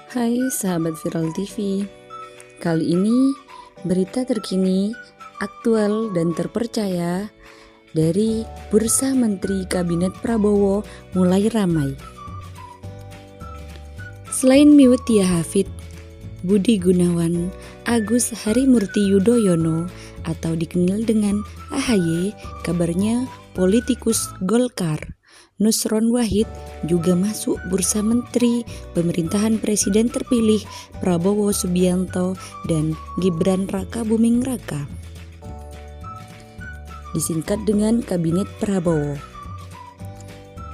Hai sahabat Viral TV, kali ini berita terkini, aktual dan terpercaya dari Bursa Menteri Kabinet Prabowo mulai ramai. Selain Mutia Hafid, Budi Gunawan, Agus Harimurti Yudhoyono atau dikenal dengan AHY, kabarnya politikus Golkar, Nusron Wahid juga masuk bursa menteri pemerintahan Presiden terpilih Prabowo Subianto dan Gibran Raka Buming Raka, disingkat dengan Kabinet Prabowo.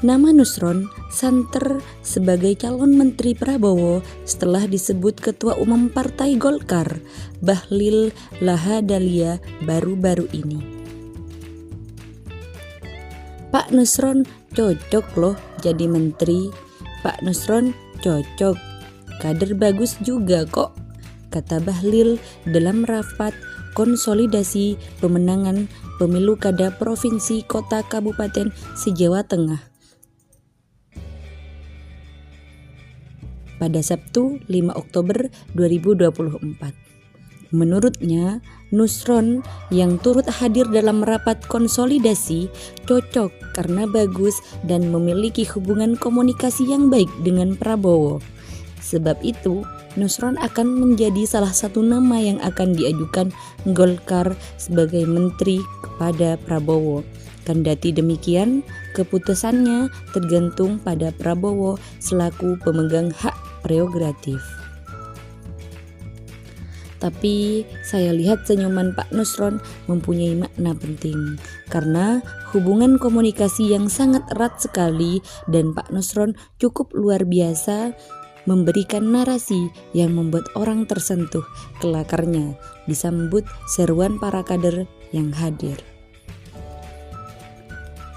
Nama Nusron santer sebagai calon menteri Prabowo setelah disebut Ketua Umum Partai Golkar, Bahlil Lahadalia baru-baru ini. Pak Nusron cocok loh jadi menteri. Pak Nusron cocok, kader bagus juga kok, kata Bahlil dalam rapat konsolidasi pemenangan pemilu kada provinsi kota kabupaten se-Jawa Tengah pada Sabtu 5 Oktober 2024. Menurutnya, Nusron yang turut hadir dalam rapat konsolidasi cocok karena bagus dan memiliki hubungan komunikasi yang baik dengan Prabowo. Sebab itu, Nusron akan menjadi salah satu nama yang akan diajukan Golkar sebagai menteri kepada Prabowo. Kendati demikian, keputusannya tergantung pada Prabowo selaku pemegang hak prerogatif. Tapi saya lihat senyuman Pak Nusron mempunyai makna penting karena hubungan komunikasi yang sangat erat sekali dan Pak Nusron cukup luar biasa memberikan narasi yang membuat orang tersentuh kelakarnya disambut seruan para kader yang hadir.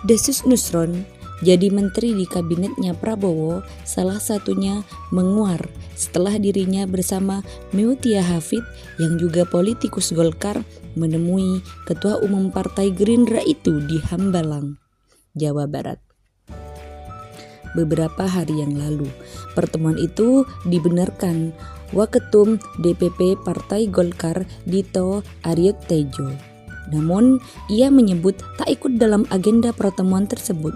Desus Nusron jadi menteri di kabinetnya Prabowo salah satunya menguar setelah dirinya bersama Mutia Hafid yang juga politikus Golkar menemui Ketua Umum Partai Gerindra itu di Hambalang, Jawa Barat. Beberapa hari yang lalu, pertemuan itu dibenarkan Waketum DPP Partai Golkar Dito Aryo Tejo. Namun, ia menyebut tak ikut dalam agenda pertemuan tersebut.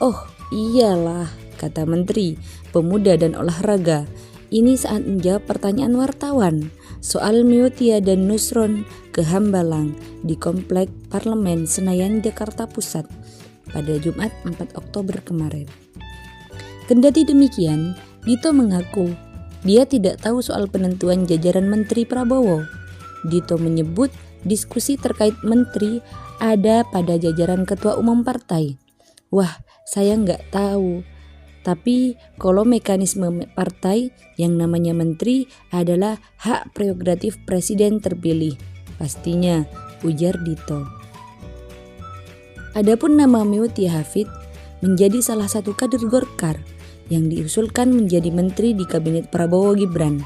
Oh iyalah, kata Menteri Pemuda dan Olahraga, ini saat menjawab pertanyaan wartawan soal Mutia dan Nusron ke Hambalang di Komplek Parlemen Senayan, Jakarta Pusat pada Jumat 4 Oktober kemarin. Kendati demikian, Dito mengaku dia tidak tahu soal penentuan jajaran Menteri Prabowo. Dito menyebut diskusi terkait menteri ada pada jajaran Ketua Umum Partai. Wah, saya nggak tahu. Tapi kalau mekanisme partai yang namanya menteri adalah hak prerogatif presiden terpilih, pastinya, ujar Dito. Adapun nama Mutia Hafid menjadi salah satu kader Golkar yang diusulkan menjadi menteri di kabinet Prabowo Gibran.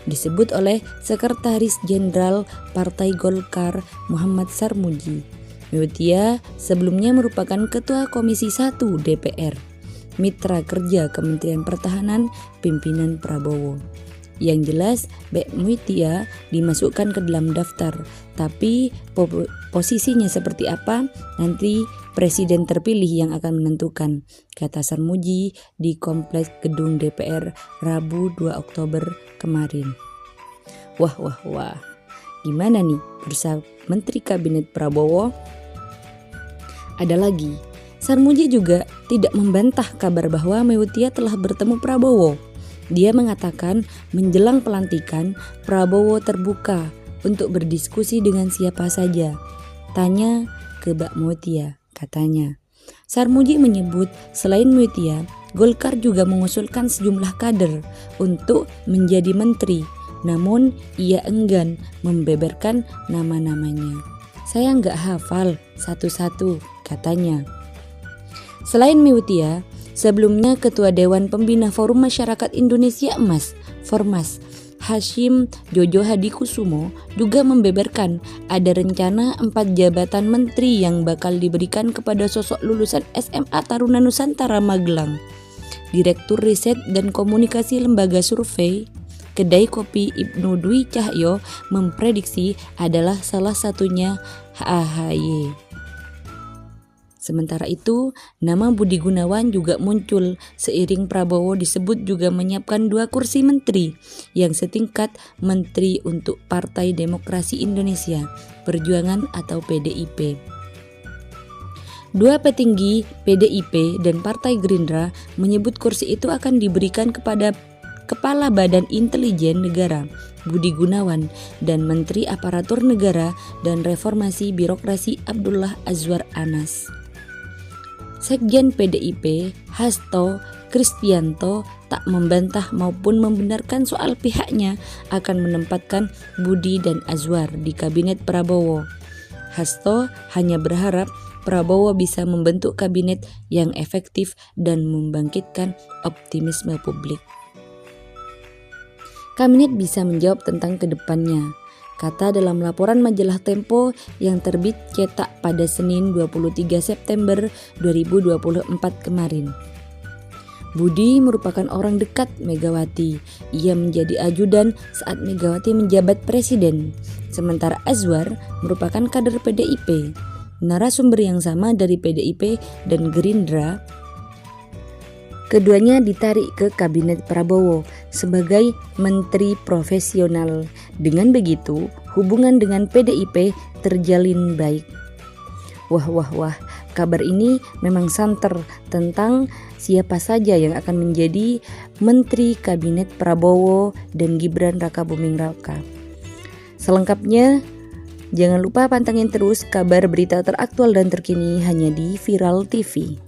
Disebut oleh Sekretaris Jenderal Partai Golkar Muhammad Sarmuji. Mutia sebelumnya merupakan Ketua Komisi 1 DPR, mitra kerja Kementerian Pertahanan pimpinan Prabowo. Yang jelas, Mutia dimasukkan ke dalam daftar, tapi posisinya seperti apa nanti presiden terpilih yang akan menentukan, kata Sarmuji di Kompleks Gedung DPR Rabu 2 Oktober kemarin. Wah, gimana nih bursa Menteri Kabinet Prabowo? Ada lagi, Sarmuji juga tidak membantah kabar bahwa Mutia telah bertemu Prabowo. Dia mengatakan menjelang pelantikan, Prabowo terbuka untuk berdiskusi dengan siapa saja. Tanya ke Mbak Mutia, katanya. Sarmuji menyebut selain Mutia, Golkar juga mengusulkan sejumlah kader untuk menjadi menteri. Namun ia enggan membeberkan nama-namanya. Saya nggak hafal satu-satu, katanya. Selain Mutia, sebelumnya Ketua Dewan Pembina Forum Masyarakat Indonesia Emas, Formas, Hashim Jojo Hadikusumo juga membeberkan ada rencana 4 jabatan menteri yang bakal diberikan kepada sosok lulusan SMA Taruna Nusantara Magelang. Direktur Riset dan Komunikasi Lembaga Survei Kedai Kopi Ibnu Dwi Cahyo memprediksi adalah salah satunya AHY. Sementara itu, nama Budi Gunawan juga muncul seiring Prabowo disebut juga menyiapkan 2 kursi menteri yang setingkat menteri untuk Partai Demokrasi Indonesia Perjuangan atau PDIP. 2 petinggi PDIP dan Partai Gerindra menyebut kursi itu akan diberikan kepada Kepala Badan Intelijen Negara Budi Gunawan dan Menteri Aparatur Negara dan Reformasi Birokrasi Abdullah Azwar Anas. Sekjen PDIP Hasto Kristianto tak membantah maupun membenarkan soal pihaknya akan menempatkan Budi dan Azwar di kabinet Prabowo. Hasto hanya berharap Prabowo bisa membentuk kabinet yang efektif dan membangkitkan optimisme publik. Kabinet bisa menjawab tentang kedepannya, kata dalam laporan majalah Tempo yang terbit cetak pada Senin 23 September 2024 kemarin. Budi merupakan orang dekat Megawati. Ia menjadi ajudan saat Megawati menjabat presiden. Sementara Azwar merupakan kader PDIP. Narasumber yang sama dari PDIP dan Gerindra. Keduanya ditarik ke kabinet Prabowo sebagai menteri profesional. Dengan begitu, hubungan dengan PDIP terjalin baik. Wah, kabar ini memang santer tentang siapa saja yang akan menjadi menteri kabinet Prabowo dan Gibran Rakabuming Raka. Selengkapnya, jangan lupa pantengin terus kabar berita teraktual dan terkini hanya di Viral TV.